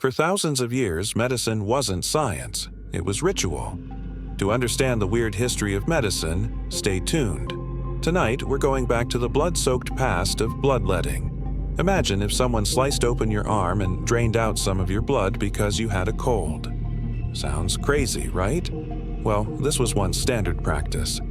For thousands of years, medicine wasn't science, it was ritual. To understand the weird history of medicine, stay tuned. Tonight, we're going back to the blood-soaked past of bloodletting. Imagine if someone sliced open your arm and drained out some of your blood because you had a cold. Sounds crazy, right? Well, this was once standard practice.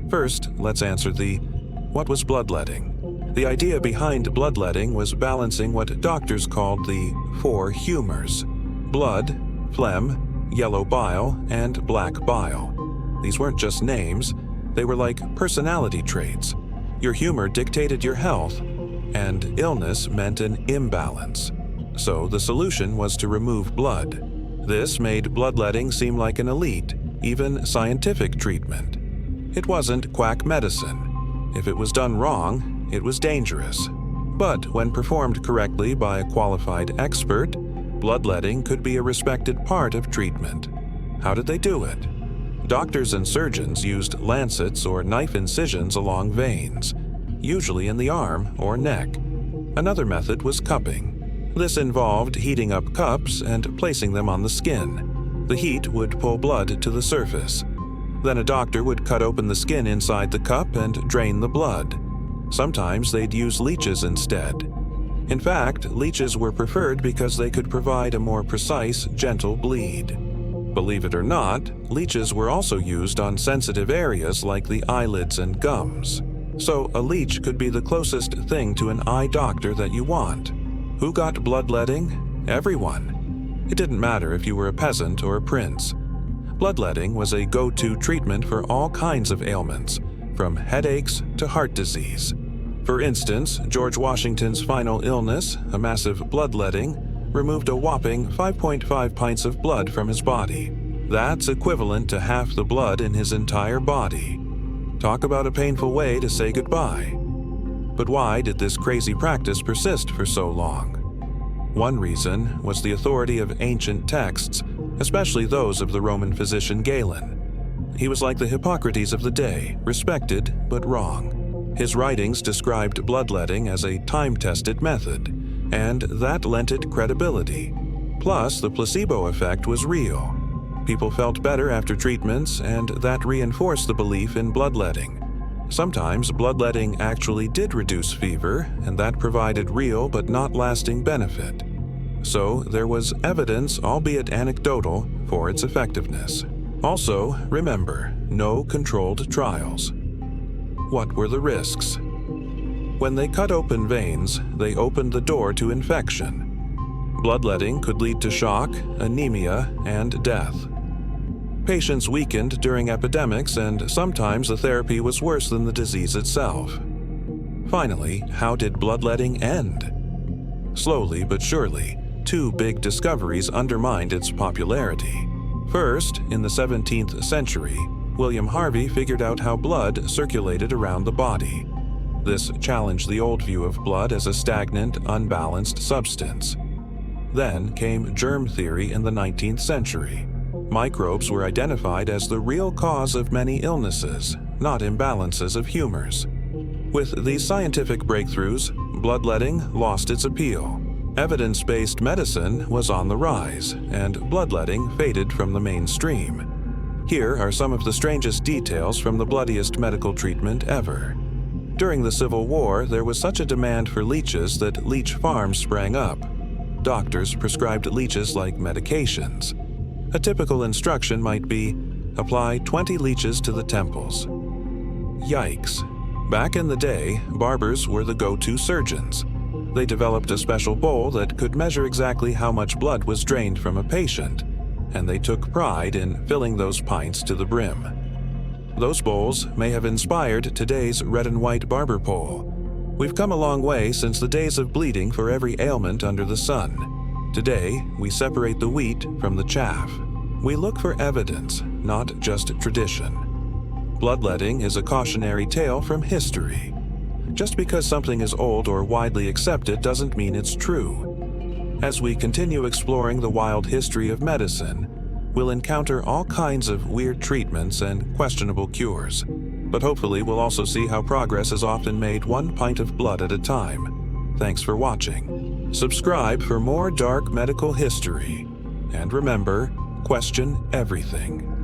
First, let's answer what was bloodletting? The idea behind bloodletting was balancing what doctors called the 4 humors: blood, phlegm, yellow bile, and black bile. These weren't just names, they were like personality traits. Your humor dictated your health, and illness meant an imbalance. So the solution was to remove blood. This made bloodletting seem like an elite, even scientific treatment. It wasn't quack medicine. If it was done wrong, it was dangerous. But when performed correctly by a qualified expert, bloodletting could be a respected part of treatment. How did they do it? Doctors and surgeons used lancets or knife incisions along veins, usually in the arm or neck. Another method was cupping. This involved heating up cups and placing them on the skin. The heat would pull blood to the surface. Then a doctor would cut open the skin inside the cup and drain the blood. Sometimes they'd use leeches instead. In fact, leeches were preferred because they could provide a more precise, gentle bleed. Believe it or not, leeches were also used on sensitive areas like the eyelids and gums. So a leech could be the closest thing to an eye doctor that you want. Who got bloodletting? Everyone. It didn't matter if you were a peasant or a prince. Bloodletting was a go-to treatment for all kinds of ailments, from headaches to heart disease. For instance, George Washington's final illness, a massive bloodletting, removed a whopping 5.5 pints of blood from his body. That's equivalent to half the blood in his entire body. Talk about a painful way to say goodbye. But why did this crazy practice persist for so long? One reason was the authority of ancient texts, especially those of the Roman physician Galen. He was like the Hippocrates of the day, respected but wrong. His writings described bloodletting as a time-tested method, and that lent it credibility. Plus, the placebo effect was real. People felt better after treatments, and that reinforced the belief in bloodletting. Sometimes bloodletting actually did reduce fever, and that provided real but not lasting benefit. So there was evidence, albeit anecdotal, for its effectiveness. Also, remember, no controlled trials. What were the risks? When they cut open veins, they opened the door to infection. Bloodletting could lead to shock, anemia, and death. Patients weakened during epidemics, and sometimes the therapy was worse than the disease itself. Finally, how did bloodletting end? Slowly but surely, 2 big discoveries undermined its popularity. First, in the 17th century, William Harvey figured out how blood circulated around the body. This challenged the old view of blood as a stagnant, unbalanced substance. Then came germ theory in the 19th century. Microbes were identified as the real cause of many illnesses, not imbalances of humors. With these scientific breakthroughs, bloodletting lost its appeal. Evidence-based medicine was on the rise, and bloodletting faded from the mainstream. Here are some of the strangest details from the bloodiest medical treatment ever. During the Civil War, there was such a demand for leeches that leech farms sprang up. Doctors prescribed leeches like medications. A typical instruction might be, apply 20 leeches to the temples. Yikes. Back in the day, barbers were the go-to surgeons. They developed a special bowl that could measure exactly how much blood was drained from a patient, and they took pride in filling those pints to the brim. Those bowls may have inspired today's red and white barber pole. We've come a long way since the days of bleeding for every ailment under the sun. Today, we separate the wheat from the chaff. We look for evidence, not just tradition. Bloodletting is a cautionary tale from history. Just because something is old or widely accepted doesn't mean it's true. As we continue exploring the wild history of medicine, we'll encounter all kinds of weird treatments and questionable cures. But hopefully we'll also see how progress is often made 1 pint of blood at a time. Thanks for watching. Subscribe for more dark medical history. And remember, question everything.